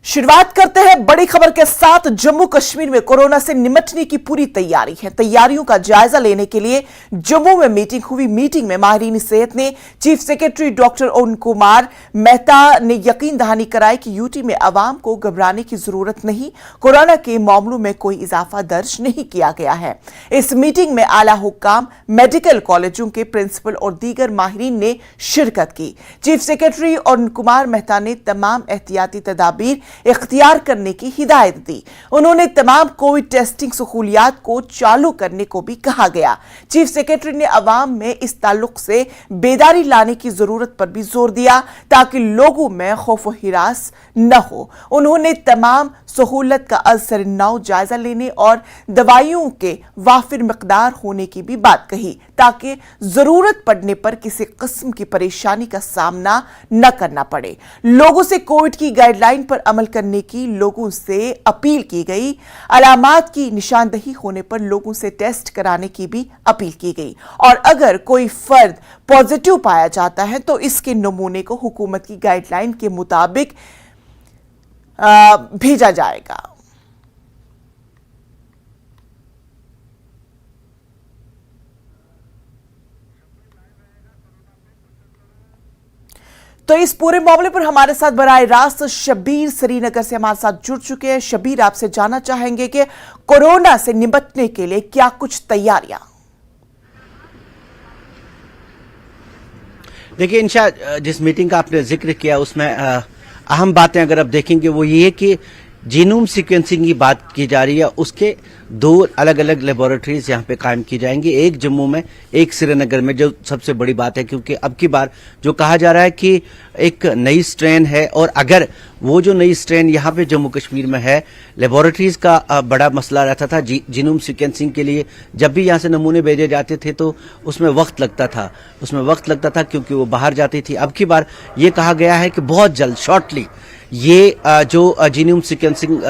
शुरुआत करते हैं बड़ी खबर के साथ। जम्मू कश्मीर में कोरोना से निपटने की पूरी तैयारी है। तैयारियों का जायजा लेने के लिए जम्मू में मीटिंग हुई। मीटिंग में माहिरीन सेहत ने chief secretary doctor Arun Kumar Mehta ने यकीन दहानी कराई कि यूटी में अवाम को घबराने की जरूरत नहीं, कोरोना के मामलों में कोई इजाफा दर्ज नहीं किया गया है। इस मीटिंग में आला हुक्काम, मेडिकल कॉलेजों के प्रिंसिपल और दीगर माहिरीन ने शिरकत की। चीफ सेक्रेटरी अरुण कुमार मेहता ने तमाम एहतियाती तदाबीर इख्तियार करने की हिदायत दी। उन्होंने तमाम कोविड टेस्टिंग सहूलियात को चालू करने को भी कहा गया। चीफ सेक्रेटरी ने अवाम में इस ताल्लुक से बेदारी लाने की जरूरत पर भी जोर दिया ताकि लोगों में खौफ व हिरास न हो। उन्होंने तमाम सहूलत का असर नौ जायजा लेने और दवाइयों के वाफिर मिकदार होने की भी बात कही ताकि जरूरत पड़ने पर किसी किस्म की परेशानी का सामना न करना पड़े। लोगों से कोविड की गाइडलाइन पर अमल करने की लोगों से अपील की गई। अलामात की निशानदही होने पर लोगों से टेस्ट कराने की भी अपील की गई और अगर कोई फर्द पॉजिटिव पाया जाता है तो इसके नमूने को हुकूमत की गाइडलाइन के मुताबिक भेजा जाएगा। तो इस पूरे मामले पर हमारे साथ बराह रास्त शबीर श्रीनगर से हमारे साथ जुड़ चुके हैं। शबीर, आपसे जानना चाहेंगे कि कोरोना से निपटने के लिए क्या कुछ तैयारियां? देखिए इंशा, जिस मीटिंग का आपने जिक्र किया उसमें अहम बातें अगर आप देखेंगे वो ये है कि जीनोम सीक्वेंसिंग की बात की जा रही है। उसके दो अलग अलग लेबोरेटरीज यहाँ पे कायम की जाएंगी, एक जम्मू में, एक श्रीनगर में, जो सबसे बड़ी बात है क्योंकि अब की बार जो कहा जा रहा है कि एक नई स्ट्रेन है और अगर वो जो नई स्ट्रेन यहाँ पे जम्मू कश्मीर में है, लेबोरेटरीज का बड़ा मसला रहता था जीनोम सीक्वेंसिंग के लिए। जब भी यहाँ से नमूने भेजे जाते थे तो उसमें वक्त लगता था क्योंकि वो बाहर जाती थी। अब की बार ये कहा गया है कि बहुत जल्द, शॉर्टली, ये जो जीनोम सीक्वेंसिंग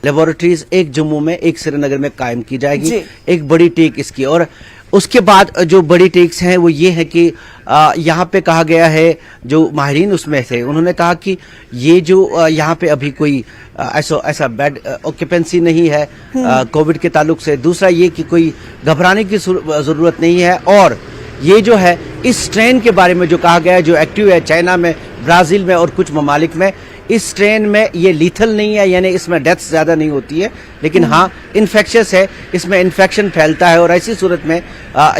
लेबोरेटरीज एक जम्मू में, एक श्रीनगर में कायम की जाएगी। एक बड़ी टेक इसकी। और उसके बाद जो बड़ी टेक्स हैं वो ये है कि यहाँ पे कहा गया है, जो माहिरीन उसमें थे उन्होंने कहा कि ये जो यहाँ पे अभी कोई ऐसा बेड ऑक्यूपेंसी नहीं है कोविड के ताल्लुक से। दूसरा ये कि कोई घबराने की जरूरत नहीं है। और ये जो है इस स्ट्रेन के बारे में जो कहा गया है, जो एक्टिव है चाइना में, ब्राजील में और कुछ ममालिक में, इस स्ट्रेन में ये लीथल नहीं है, यानी इसमें डेथ्स ज्यादा नहीं होती है, लेकिन हाँ इन्फेक्शियस है, इसमें इन्फेक्शन फैलता है। और ऐसी सूरत में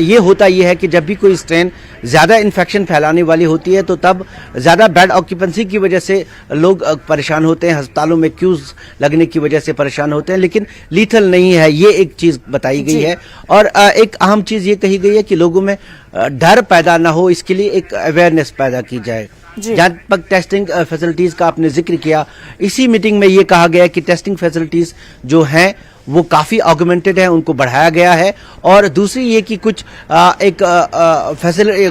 ये होता ये है कि जब भी कोई स्ट्रेन ज्यादा इन्फेक्शन फैलाने वाली होती है तो तब ज्यादा बेड ऑक्यूपेंसी की वजह से लोग परेशान होते हैं, अस्पतालों में क्यूज लगने की वजह से परेशान होते हैं, लेकिन लीथल नहीं है, ये एक चीज बताई गई है। और एक अहम चीज ये कही गई है कि लोगों में डर पैदा ना हो, इसके लिए एक अवेयरनेस पैदा की जाए। जहां तक टेस्टिंग फैसिलिटीज का आपने जिक्र किया, इसी मीटिंग में ये कहा गया कि टेस्टिंग फैसिलिटीज जो हैं वो काफी ऑगमेंटेड है, उनको बढ़ाया गया है। और दूसरी ये कि कुछ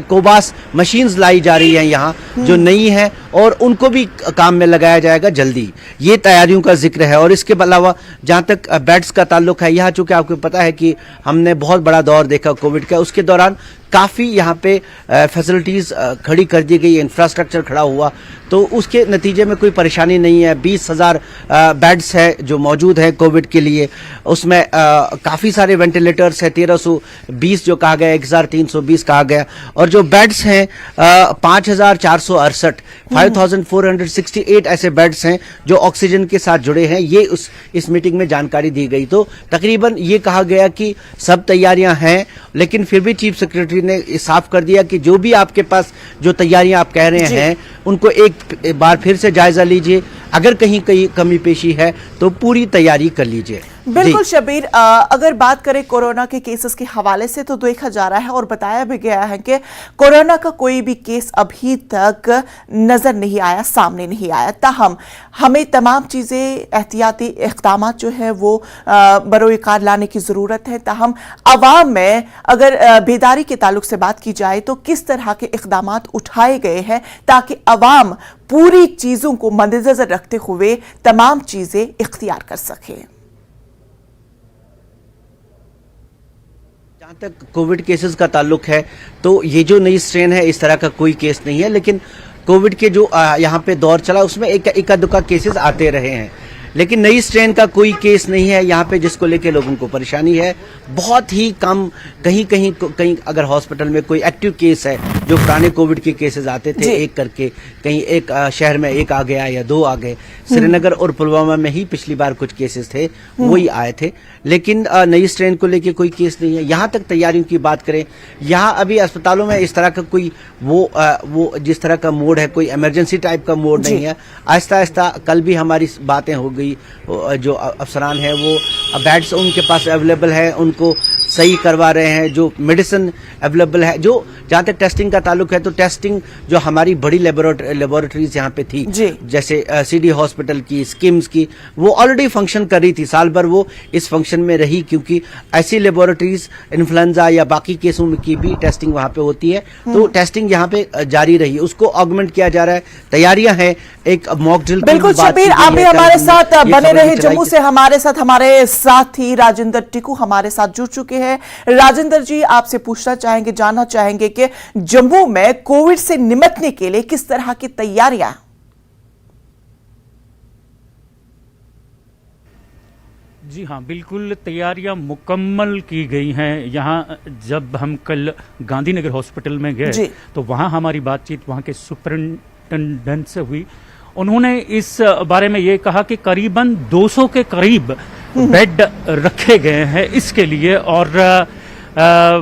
कोबास मशीन्स लाई जा रही हैं यहाँ जो नई हैं और उनको भी काम में लगाया जाएगा जल्दी। ये तैयारियों का जिक्र है। और इसके अलावा जहाँ तक बेड्स का ताल्लुक है, यहाँ चूंकि आपको पता है कि हमने बहुत बड़ा दौर देखा कोविड का, उसके दौरान काफी यहाँ पे फैसिलिटीज खड़ी कर दी गई, इंफ्रास्ट्रक्चर खड़ा हुआ, तो उसके नतीजे में कोई परेशानी नहीं है। 20,000 बेड्स है जो मौजूद है कोविड के लिए। उसमें काफी सारे वेंटिलेटर्स है, 1320 जो कहा गया, 1320 कहा गया। और जो बेड्स हैं 5468, 5468 ऐसे बेड्स हैं जो ऑक्सीजन के साथ जुड़े हैं। ये इस मीटिंग में जानकारी दी गई। तो तकरीबन ये कहा गया कि सब तैयारियां हैं, लेकिन फिर भी चीफ सेक्रेटरी ने साफ कर दिया कि जो भी आपके पास जो तैयारियां आप कह रहे हैं उनको एक बार फिर से जायजा लीजिए। अगर कहीं कमी पेशी है तो पूरी तैयारी कर लीजिए। बिल्कुल शबीर, अगर बात करें कोरोना के केसेस के हवाले से तो देखा जा रहा है और बताया भी गया है कि कोरोना का कोई भी केस अभी तक नजर नहीं आया, सामने नहीं आया। ताहम हमें तमाम चीजें, एहतियाती इक़दाम जो है वो बरोकार लाने की जरूरत है। ताहम अवाम में अगर बेदारी के ताल्लुक से बात की जाए तो किस तरह के इक़दाम उठाए गए हैं ताकि अवाम पूरी चीजों को मद्देनजर रखते हुए तमाम चीजें इख्तियार कर सके? जहां तक कोविड केसेस का ताल्लुक है तो ये जो नई स्ट्रेन है इस तरह का कोई केस नहीं है, लेकिन कोविड के जो यहाँ पे दौर चला उसमें इक्का दुक्का केसेस आते रहे हैं, लेकिन नई स्ट्रेन का कोई केस नहीं है यहाँ पे जिसको लेके लोगों को परेशानी है। बहुत ही कम, कहीं अगर हॉस्पिटल में कोई एक्टिव केस है, जो पुराने कोविड के केसेस आते थे एक करके, कहीं एक शहर में एक आ गया या 2 आ गए। श्रीनगर और पुलवामा में ही पिछली बार कुछ केसेस थे, वही आए थे, लेकिन नई स्ट्रेन को लेके कोई केस नहीं है। यहाँ तक तैयारियों की बात करें, यहाँ अभी अस्पतालों में इस तरह का कोई वो जिस तरह का मोड है, कोई इमरजेंसी टाइप का मोड नहीं है। आहिस्ता आहिस्ता कल भी हमारी बातें हो गई, जो अफसरान है वो बेड्स उनके पास अवेलेबल है, उनको सही करवा रहे हैं, जो मेडिसिन अवेलेबल है, जो जहाँ तक टेस्टिंग का ताल्लुक है तो टेस्टिंग जो हमारी बड़ी लेबोरेटरीज यहाँ पे थी, जैसे सिटी हॉस्पिटल की, स्किम्स की, वो ऑलरेडी फंक्शन कर रही थी, साल भर वो इस फंक्शन में रही, क्योंकि ऐसी लेबोरेटरीज इन्फ्लुएंजा या बाकी केसों में की भी टेस्टिंग वहाँ पे होती है, तो टेस्टिंग यहाँ पे जारी रही, उसको ऑगमेंट किया जा रहा है, तैयारियां हैं। एक मॉक ड्रिल बिल्कुल शबीर, आप भी हमारे साथ बने रहे। जम्मू से हमारे साथ ही राजेंद्र टिकू हमारे साथ जुड़ चुके हैं। राजेंद्र जी, आपसे पूछना चाहेंगे, जानना चाहेंगे कि जम्मू में कोविड से निपटने के लिए किस तरह की तैयारियां? जी हाँ, बिल्कुल तैयारियां मुकम्मल की गई हैं। यहाँ जब हम कल गांधीनगर हॉस्पिटल में गए तो वहाँ हमारी बातचीत वहाँ के सुपरिंटेंडेंट से हुई। उन्होंने इस बारे में ये कहा कि करीबन 200 के करीब बेड रखे गए हैं इसके लिए, और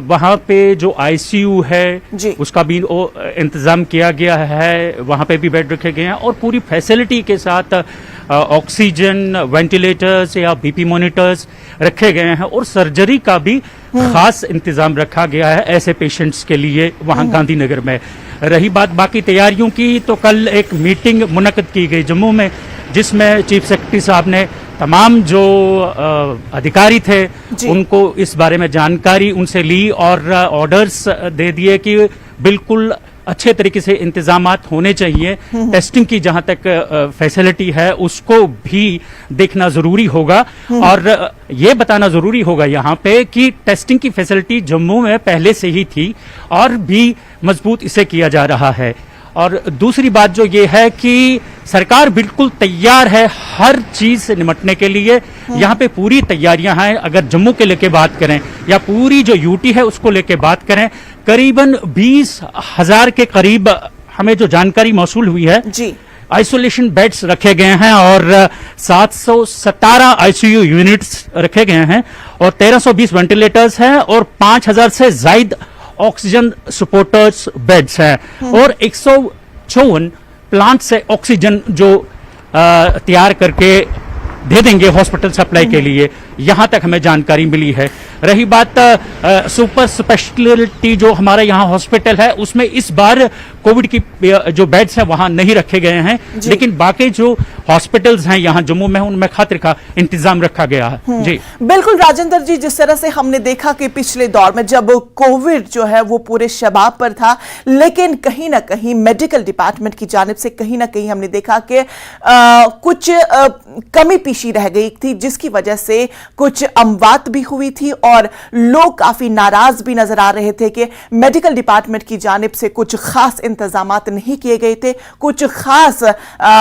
वहाँ पे जो आईसीयू है उसका भी इंतजाम किया गया है, वहाँ पे भी बेड रखे गए हैं और पूरी फैसिलिटी के साथ ऑक्सीजन, वेंटिलेटर्स या बीपी मॉनिटर्स रखे गए हैं, और सर्जरी का भी खास इंतजाम रखा गया है ऐसे पेशेंट्स के लिए वहाँ गांधीनगर में। रही बात बाकी तैयारियों की, तो कल एक मीटिंग मुनक्कद की गई जम्मू में, जिसमें चीफ सेक्रेटरी साहब ने तमाम जो अधिकारी थे उनको इस बारे में जानकारी उनसे ली और ऑर्डर्स दे दिए कि बिल्कुल अच्छे तरीके से इंतजामात होने चाहिए। टेस्टिंग की जहां तक फैसिलिटी है उसको भी देखना जरूरी होगा, और ये बताना जरूरी होगा यहाँ पे कि टेस्टिंग की फैसिलिटी जम्मू में पहले से ही थी और भी मजबूत इसे किया जा रहा है। और दूसरी बात जो ये है कि सरकार बिल्कुल तैयार है हर चीज से निपटने के लिए। यहाँ पे पूरी तैयारियां हैं। अगर जम्मू के लेके बात करें या पूरी जो यूटी है उसको लेके बात करें, करीबन 20,000 के करीब हमें जो जानकारी मौसूल हुई है आइसोलेशन बेड्स रखे गए हैं, और 717 आईसीयू यूनिट्स रखे गए हैं, और 1320 वेंटिलेटर्स हैं, और 5,000 से ज्यादा ऑक्सीजन सपोर्टर्स बेड्स हैं, और 154 प्लांट से ऑक्सीजन जो तैयार करके दे देंगे हॉस्पिटल सप्लाई के लिए, यहां तक हमें जानकारी मिली है। रही बात सुपर स्पेशलिटी जो हमारा यहाँ हॉस्पिटल है, उसमें इस बार कोविड की जो बेड्स हैं वहां नहीं रखे गए हैं, लेकिन बाकी जो हॉस्पिटल्स हैं यहाँ जम्मू में उनमें खातिर का इंतजाम रखा गया है। जी बिल्कुल राजेंद्र जी, जिस तरह से हमने देखा कि पिछले दौर में जब कोविड जो है वो पूरे शबाब पर था, लेकिन कहीं ना कहीं मेडिकल डिपार्टमेंट की जानिब से कहीं ना कहीं हमने देखा कि कुछ कमी पीशी रह गई थी, जिसकी वजह से कुछ अमवात भी हुई थी और लोग काफी नाराज भी नजर आ रहे थे कि मेडिकल डिपार्टमेंट की जानिब से कुछ खास इंतजामात नहीं किए गए थे, कुछ खास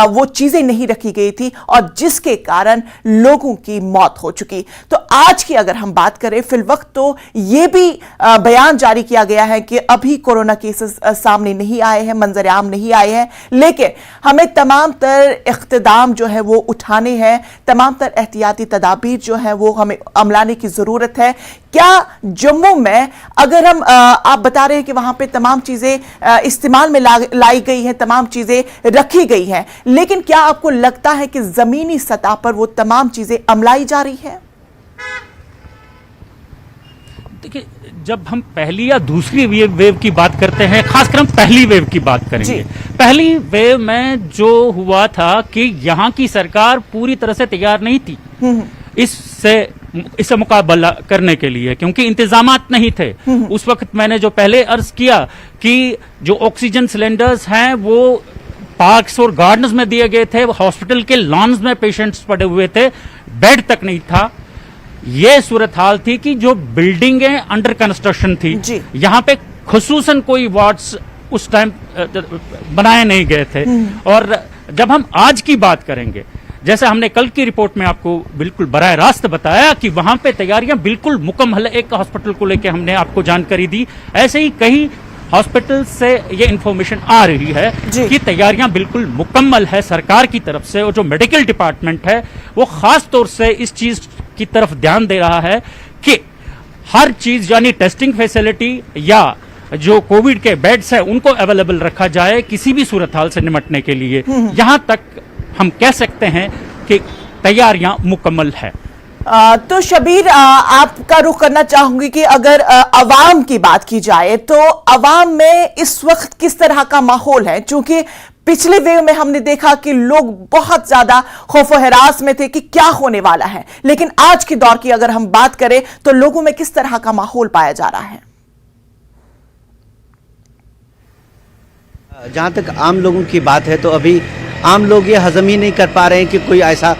वो चीजें नहीं रखी गई थी, और जिसके कारण लोगों की मौत हो चुकी। तो आज की अगर हम बात करें, फिल वक्त तो यह भी बयान जारी किया गया है कि अभी कोरोना केसेस सामने नहीं आए हैं, मंजर आम नहीं आए हैं, लेकिन हमें तमाम तर इख्तिदाम जो है वो उठाने हैं, तमाम तर एहतियाती तदाबीर जो है वो हमें अमलाने की जरूरत है। क्या जम्मू में अगर हम आप बता रहे हैं कि वहां पे तमाम चीजें इस्तेमाल में लाई गई हैं, तमाम चीजें रखी गई हैं, लेकिन क्या आपको लगता है कि जमीनी सतह पर वो तमाम चीजें अमलाई जा रही हैं? देखिए, जब हम पहली या दूसरी वेव की बात करते हैं, खासकर हम पहली वेव की बात करेंगे, पहली वेव में जो हुआ था कि यहाँ की सरकार पूरी तरह से तैयार नहीं थी इससे मुकाबला करने के लिए, क्योंकि इंतजामात नहीं थे। उस वक्त मैंने जो पहले अर्ज किया कि जो ऑक्सीजन सिलेंडर्स हैं वो पार्क्स और गार्डन्स में दिए गए थे, हॉस्पिटल के लॉन्स में पेशेंट्स पड़े हुए थे, बेड तक नहीं था। ये सूरत हाल थी कि जो बिल्डिंगें अंडर कंस्ट्रक्शन थी, यहाँ पे खुसूसन कोई वार्ड्स उस टाइम बनाए नहीं गए थे। और जब हम आज की बात करेंगे, जैसे हमने कल की रिपोर्ट में आपको बिल्कुल बराह रास्त बताया कि वहां पे तैयारियां बिल्कुल मुकम्मल, एक हॉस्पिटल को लेकर हमने आपको जानकारी दी, ऐसे ही कई हॉस्पिटल से ये इंफॉर्मेशन आ रही है कि तैयारियां बिल्कुल मुकम्मल है सरकार की तरफ से। और जो मेडिकल डिपार्टमेंट है वो खास तौर से इस चीज की तरफ ध्यान दे रहा है कि हर चीज यानी टेस्टिंग फैसिलिटी या जो कोविड के बेड्स हैं उनको अवेलेबल रखा जाए किसी भी सूरत हाल से निपटने के लिए। यहां तक हम कह सकते हैं कि तैयारियां मुकम्मल है। तो शबीर, आपका रुख करना चाहूंगी कि अगर अवाम की बात की जाए तो अवाम में इस वक्त किस तरह का माहौल है? क्योंकि पिछले वेव में हमने देखा कि लोग बहुत ज्यादा खौफो हरास में थे कि क्या होने वाला है, लेकिन आज के दौर की अगर हम बात करें तो लोगों में किस तरह का माहौल पाया जा रहा है? जहाँ तक आम लोगों की बात है तो अभी आम लोग ये हजम ही नहीं कर पा रहे हैं कि कोई ऐसा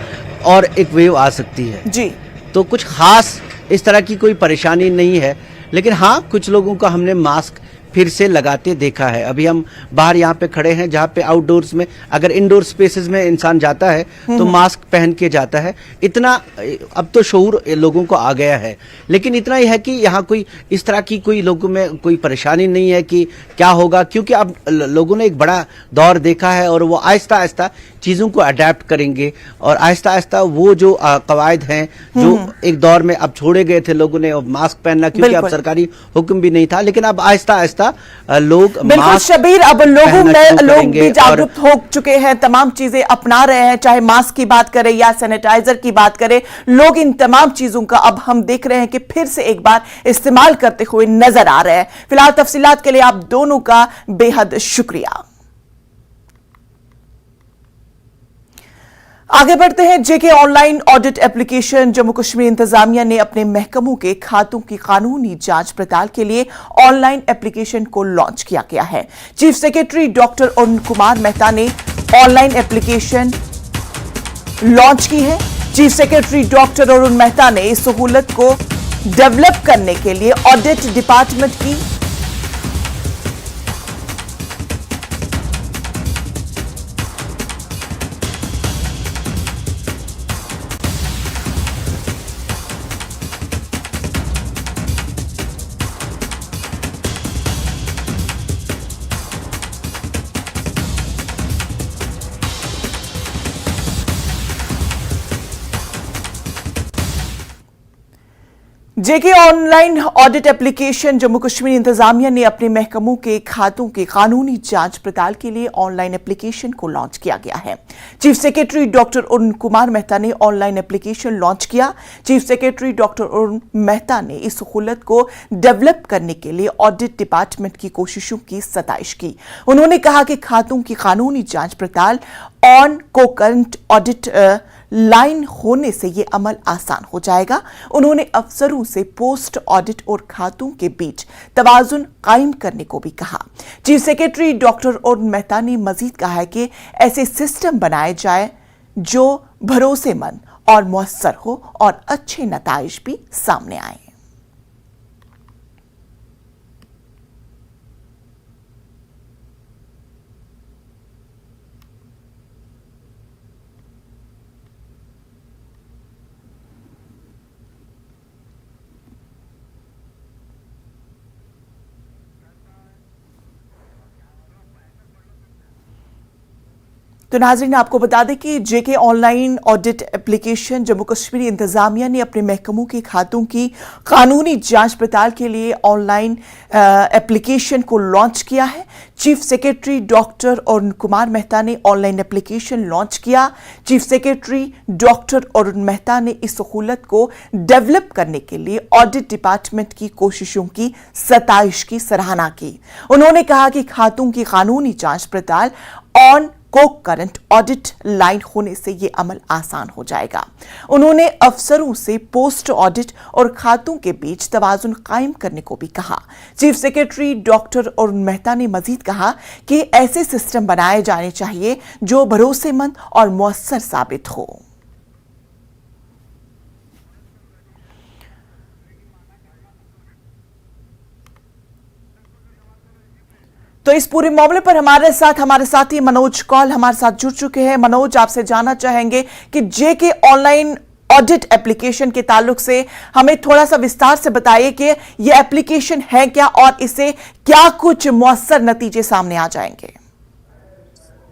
और एक वेव आ सकती है जी। तो कुछ खास इस तरह की कोई परेशानी नहीं है, लेकिन हाँ कुछ लोगों का हमने मास्क फिर से लगाते देखा है। अभी हम बाहर यहाँ पे खड़े हैं जहाँ पे आउटडोर्स में, अगर इंडोर स्पेसेस में इंसान जाता है तो मास्क पहन के जाता है। इतना अब तो शऊर लोगों को आ गया है, लेकिन इतना ही है कि यहाँ कोई इस तरह की कोई लोगों में कोई परेशानी नहीं है कि क्या होगा, क्योंकि अब लोगों ने एक बड़ा दौर देखा है और वो आहिस्ता आहिस्ता चीज़ों को अडेप्ट करेंगे और आहिस्ता आहिस्ता वो जो कवायद हैं जो एक दौर में अब छोड़े गए थे लोगों ने मास्क पहनना, क्योंकि अब सरकारी हुक्म भी नहीं था, लेकिन अब आहिस्ता आहिस्ता लोग बिल्कुल शबीर, अब लोगों में लोग भी जागरूक हो चुके हैं, तमाम चीजें अपना रहे हैं, चाहे मास्क की बात करें या सैनिटाइजर की बात करें, लोग इन तमाम चीजों का अब हम देख रहे हैं कि फिर से एक बार इस्तेमाल करते हुए नजर आ रहे हैं। फिलहाल तफसीलात के लिए आप दोनों का बेहद शुक्रिया। आगे बढ़ते हैं। JK online audit application Jammu Kashmir इंतजामिया ने अपने महकमों के खातों की कानूनी जांच पड़ताल के लिए ऑनलाइन एप्लीकेशन को लॉन्च किया गया है। Chief secretary doctor Arun Kumar Mehta ने ऑनलाइन एप्लीकेशन लॉन्च की है। Chief secretary doctor Arun Mehta ने इस सहूलत को डेवलप करने के लिए ऑडिट डिपार्टमेंट की JK online audit application Jammu Kashmir इंतजामिया ने अपने महकमों के खातों की कानूनी जांच पड़ताल के लिए ऑनलाइन एप्लीकेशन को लॉन्च किया गया है। Chief secretary doctor Arun Kumar Mehta ने ऑनलाइन एप्लीकेशन लॉन्च किया। Chief secretary doctor Arun Mehta ने इस सहूलत को डेवलप करने के लिए ऑडिट डिपार्टमेंट की कोशिशों की सताइश की। उन्होंने कहा कि खातों की कानूनी जांच पड़ताल ऑन कोकरेंट ऑडिट लाइन होने से यह अमल आसान हो जाएगा। उन्होंने अफसरों से पोस्ट ऑडिट और खातों के बीच तवाजुन कायम करने को भी कहा। Chief secretary doctor Arun Mehta ने मजीद कहा है कि ऐसे सिस्टम बनाए जाए जो भरोसेमंद और मुअस्सर हो और अच्छे नताइज भी सामने आए। तो नाज़रीन, आपको बता दें कि JK online audit application Jammu Kashmir इंतजामिया ने अपने महकमों के खातों की कानूनी जांच पड़ताल के लिए ऑनलाइन एप्लीकेशन को लॉन्च किया है। Chief secretary doctor Arun Kumar Mehta ने ऑनलाइन एप्लीकेशन लॉन्च किया। Chief secretary doctor Arun Mehta ने इस सहूलत को डेवलप करने के लिए ऑडिट डिपार्टमेंट की कोशिशों की सताइश की सराहना की। उन्होंने कहा कि खातों की कानूनी जांच पड़ताल ऑन को करंट ऑडिट लाइन होने से यह अमल आसान हो जाएगा। उन्होंने अफसरों से पोस्ट ऑडिट और खातों के बीच तवाजुन कायम करने को भी कहा। Chief secretary doctor Arun Mehta ने मजीद कहा कि ऐसे सिस्टम बनाए जाने चाहिए जो भरोसेमंद और मुअस्सर साबित हो। तो इस पूरे मामले पर हमारे साथी मनोज कौल हमारे साथ जुड़ चुके हैं। मनोज, आपसे जानना चाहेंगे कि जेके ऑनलाइन ऑडिट एप्लीकेशन के ताल्लुक से हमें थोड़ा सा विस्तार से बताइए कि यह एप्लीकेशन है क्या और इससे क्या कुछ मौसर नतीजे सामने आ जाएंगे।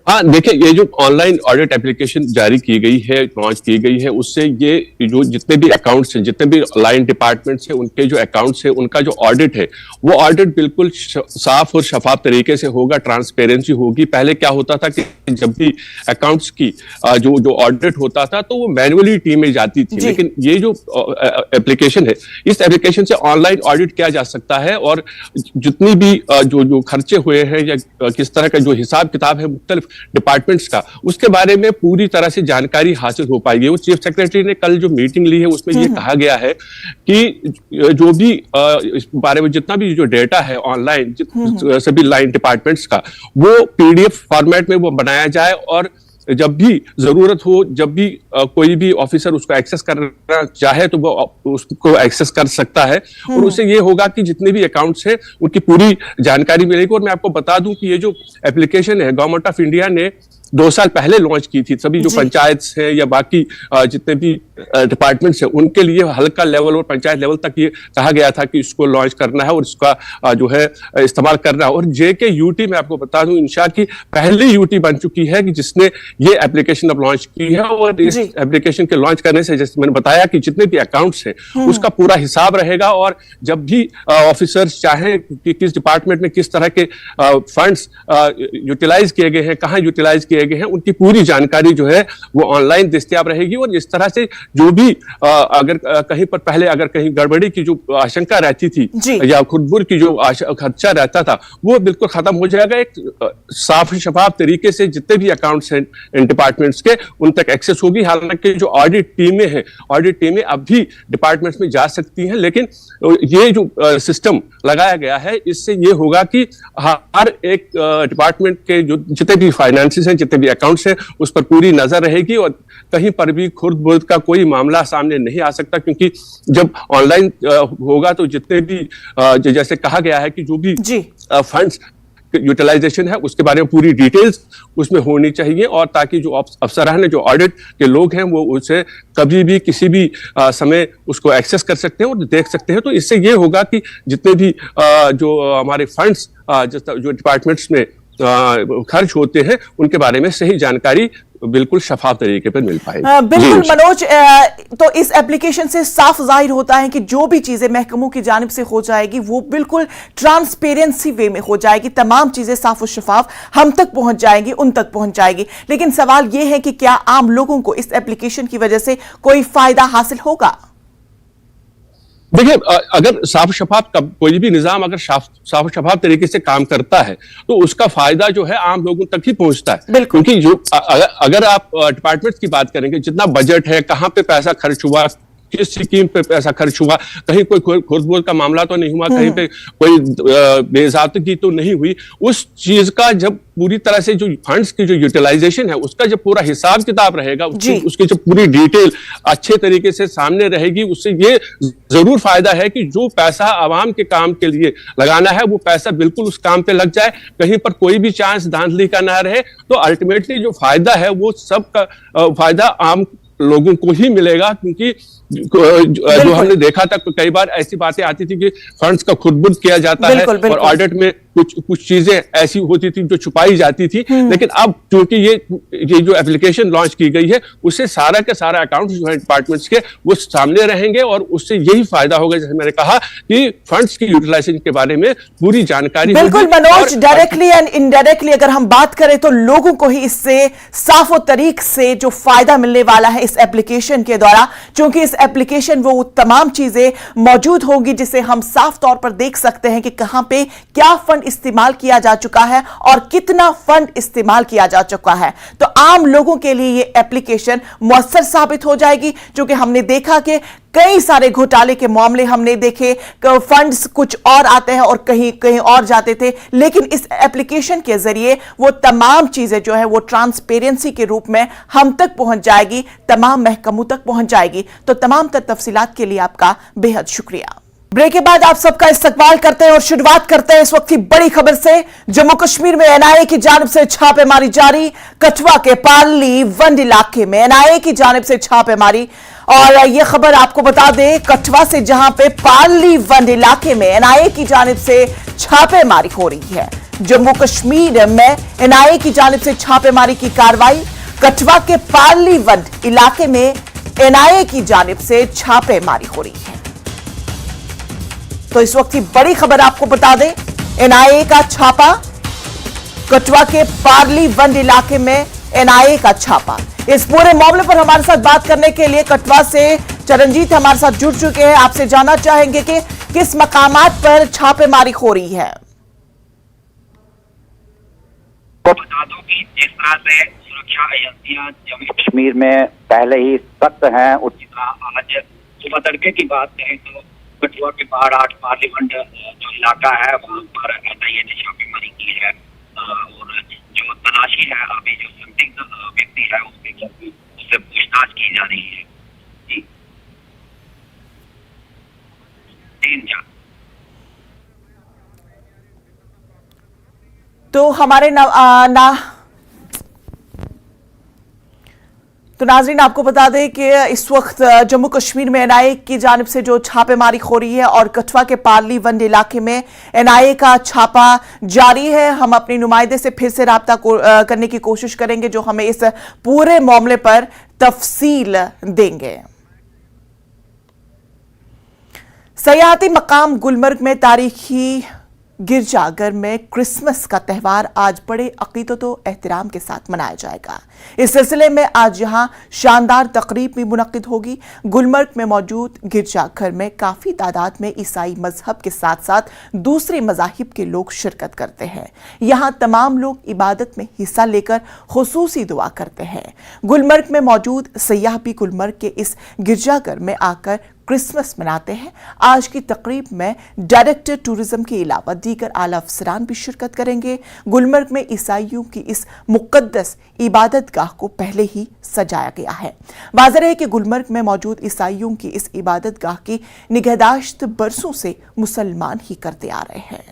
हाँ, देखिए, ये जो ऑनलाइन ऑडिट एप्लीकेशन जारी की गई है, लॉन्च की गई है, उससे ये जो जितने भी अकाउंट्स हैं, जितने भी लाइन डिपार्टमेंट्स हैं, उनके जो अकाउंट्स हैं, उनका जो ऑडिट है, वो ऑडिट बिल्कुल साफ और शफाफ तरीके से होगा, ट्रांसपेरेंसी होगी। पहले क्या होता था कि जब भी अकाउंट्स की जो ऑडिट होता था तो वो मैनुअली टीमें जाती थी, लेकिन ये जो एप्लीकेशन है, इस एप्लीकेशन से ऑनलाइन ऑडिट किया जा सकता है और जितनी भी जो खर्चे हुए हैं या किस तरह का जो हिसाब किताब है मुख्तलिफ डिपार्टमेंट्स का, उसके बारे में पूरी तरह से जानकारी हासिल हो पाएगी। वो चीफ सेक्रेटरी ने कल जो मीटिंग ली है उसमें ये कहा गया है कि जो भी इस बारे में जितना भी जो डेटा है ऑनलाइन सभी लाइन डिपार्टमेंट्स का, वो पीडीएफ फॉर्मेट में वो बनाया जाए और जब भी जरूरत हो, जब भी कोई भी ऑफिसर उसको एक्सेस करना चाहे तो वो उसको एक्सेस कर सकता है और उससे ये होगा कि जितने भी अकाउंट्स हैं उनकी पूरी जानकारी मिलेगी। और मैं आपको बता दूं कि ये जो एप्लीकेशन है गवर्नमेंट ऑफ इंडिया ने 2 साल पहले लॉन्च की थी। सभी जो पंचायत है या बाकी जितने भी डिपार्टमेंट्स हैं उनके लिए हल्का लेवल और पंचायत लेवल तक ये कहा गया था कि इसको लॉन्च करना है और इसका जो है इस्तेमाल करना है। और जेके यूटी में आपको बता दूं इंशा की पहली यूटी बन चुकी है कि जिसने ये एप्लीकेशन अब लॉन्च की है और इस एप्लीकेशन के लॉन्च करने से जैसे मैंने बताया कि जितने भी अकाउंट्स हैं उसका पूरा हिसाब रहेगा और जब भी ऑफिसर्स चाहें कि किस डिपार्टमेंट में किस तरह के फंड्स यूटिलाइज किए गए हैं, कहाँ यूटिलाइज किए गए हैं, उनकी पूरी जानकारी जो है वो ऑनलाइन दस्तयाब रहेगी। और इस तरह से जो भी अगर कहीं पर पहले अगर कहीं गड़बड़ी की जो आशंका रहती थी या खुदबुर की जो खर्चा रहता था वो बिल्कुल खत्म हो जाएगा। एक साफ शफाफ तरीके से जितने भी अकाउंट्स हैं इन डिपार्टमेंट्स के उन तक एक्सेस होगी। हालांकि जो ऑडिट टीमें हैं, ऑडिट टीमें अब भी डिपार्टमेंट्स में जा सकती हैं, लेकिन ये जो सिस्टम लगाया गया है इससे ये होगा कि हर एक डिपार्टमेंट के जो जितने भी फाइनेंसेस हैं, जितने भी अकाउंट्स हैं, उस पर पूरी नजर रहेगी और कहीं पर भी खुर्द-बुर्द का कोई मामला सामने नहीं आ सकता। क्योंकि जब ऑनलाइन होगा तो जितने भी जैसे कहा गया है कि जो भी फंड्स यूटिलाइजेशन है उसके बारे में पूरी डिटेल्स उसमें होनी चाहिए और ताकि जो अफसरान जो ऑडिट के लोग हैं वो उसे कभी भी किसी भी समय उसको एक्सेस कर सकते हैं और देख सकते हैं। तो इससे ये होगा कि जितने भी जो हमारे फंड्स जो डिपार्टमेंट्स में खर्च होते हैं उनके बारे में सही जानकारी बिल्कुल शफाफ तरीके पर मिल पाएगी। बिल्कुल मनोज, तो इस एप्लीकेशन से साफ जाहिर होता है कि जो भी चीजें महकमों की जानिब से हो जाएगी वो बिल्कुल ट्रांसपेरेंसी वे में हो जाएगी, तमाम चीजें साफ और शफाफ हम तक पहुंच जाएंगी, उन तक पहुंच जाएगी। लेकिन सवाल यह है कि क्या आम लोगों को इस एप्लीकेशन की वजह से कोई फायदा हासिल होगा? देखिए, अगर साफ शफाफ कोई भी निजाम अगर साफ शफाफ तरीके से काम करता है तो उसका फायदा जो है आम लोगों तक ही पहुंचता है। क्योंकि जो अगर आप डिपार्टमेंट की बात करेंगे, जितना बजट है, कहां पे पैसा खर्च हुआ, किस स्कीम पे पैसा खर्च हुआ, कहीं कोई खुर्द-बुर्द का मामला तो नहीं हुआ, कहीं पे कोई बेज़ाब्तगी तो नहीं हुई, उस चीज का जब पूरी तरह से जो फंड्स की जो यूटिलाइजेशन है उसका जब पूरा हिसाब किताब रहेगा, उसकी जो पूरी डिटेल अच्छे तरीके से सामने रहेगी, उससे ये जरूर फायदा है कि जो पैसा आवाम के काम के लिए लगाना है वो पैसा बिल्कुल उस काम पे लग जाए, कहीं पर कोई भी चांस धांधली का ना रहे। तो अल्टीमेटली जो फायदा है वो सबका फायदा आम लोगों को ही मिलेगा। क्योंकि जो हमने देखा था कई बार ऐसी बातें आती थी कि फंड्स का खुर्द-बुर्द किया जाता है और ऑडिट में कुछ चीजें ऐसी होती थी जो छुपाई जाती थी। लेकिन अब क्योंकि ये जो एप्लीकेशन लॉन्च की गई है उससे सारा के सारा अकाउंट जो है डिपार्टमेंट्स के वो सामने रहेंगे और उससे यही फायदा होगा, जैसे मैंने कहा कि फंड्स की यूटिलाइजेशन के बारे में पूरी जानकारी। बिल्कुल मनोज, डायरेक्टली एंड इनडायरेक्टली अगर हम बात करें तो लोगों को ही इससे साफो तरीक से जो फायदा मिलने वाला है इस एप्लीकेशन के द्वारा, क्योंकि इस एप्लीकेशन वो तमाम चीजें मौजूद होगी जिसे हम साफ तौर पर देख सकते हैं कि कहां पे क्या फंड इस्तेमाल किया जा चुका है और कितना फंड इस्तेमाल किया जा चुका है। तो आम लोगों के लिए ये एप्लीकेशन मौसर साबित हो जाएगी, क्योंकि हमने देखा कि कई सारे घोटाले के मामले हमने देखे, फंड्स कुछ और आते हैं और कहीं कहीं और जाते थे, लेकिन इस एप्लीकेशन के जरिए वो तमाम चीजें जो है वो ट्रांसपेरेंसी के रूप में हम तक पहुंच जाएगी, तमाम महकमों तक पहुंच जाएगी। तो तमाम तफसीलात के लिए आपका बेहद शुक्रिया। ब्रेक के बाद आप सबका इस्तकबाल करते हैं और शुरुआत करते हैं इस वक्त की बड़ी खबर से। जम्मू कश्मीर में एनआईए की जानिब से छापेमारी जारी। कठुआ के पाली वंड इलाके में एनआईए की जानिब से छापेमारी, और यह खबर आपको बता दें कठुआ से, जहां पे पाली वंड इलाके में एनआईए की जानिब से छापेमारी हो रही है। जम्मू कश्मीर में एनआईए की जानिब से छापेमारी की कार्रवाई। कठुआ के पाली वंड इलाके में एनआईए की जानिब से छापेमारी हो रही है। तो इस वक्त की बड़ी खबर आपको बता दें, एनआईए का छापा। कठुआ के पार्ली वंड इलाके में एनआईए का छापा। इस पूरे मामले पर हमारे साथ बात करने के लिए कठुआ से चरणजीत हमारे साथ जुड़ चुके हैं। आपसे जानना चाहेंगे कि किस मकामात पर छापेमारी हो रही है। तो बता दो कि जिस तरह से सुरक्षा एजेंसियां जम्मू कश्मीर में पहले ही सख्त हैं, उसी तरह आज सुबह तड़के की बात करें तो कठुआ के बाढ़ पार्लियामेंट जो इलाका है वहां पर एनआईए ने छापेमारी की है, और जो तलाशी है अभी जो संदिग्ध व्यक्ति है उससे पूछताछ की जा रही है। जी 3-4 तो हमारे तो नाजरीन आपको बता दें कि इस वक्त जम्मू कश्मीर में एनआईए की जानिब से जो छापेमारी हो रही है और कठुआ के पार्ली वंड इलाके में एनआईए का छापा जारी है। हम अपनी नुमाइंदे से फिर से राब्ता करने की कोशिश करेंगे जो हमें इस पूरे मामले पर तफसील देंगे। सयाहती मकाम गुलमर्ग में तारीखी गिरजाघर में क्रिसमस का त्यौहार आज बड़े अकीदत व एहतराम के साथ मनाया जाएगा। इस सिलसिले में आज यहां शानदार तकरीब भी मुनक्किद होगी। गुलमर्ग में मौजूद गिरजाघर में काफी तादाद में ईसाई मजहब के साथ साथ दूसरे मजाहिब के लोग शिरकत करते हैं। यहां तमाम लोग इबादत में हिस्सा लेकर खुसूसी दुआ करते हैं। गुलमर्ग में मौजूद सयाह भी गुलमर्ग के इस गिरजाघर में आकर क्रिसमस मनाते हैं। आज की तकरीब में डायरेक्टर टूरिज्म के अलावा दीगर आला अफसरान भी शिरकत करेंगे। गुलमर्ग में ईसाइयों की इस मुक़द्दस इबादतगाह को पहले ही सजाया गया है। वाज़ेह है कि गुलमर्ग में मौजूद ईसाइयों की इस इबादतगाह की निगहदाश्त बरसों से मुसलमान ही करते आ रहे हैं।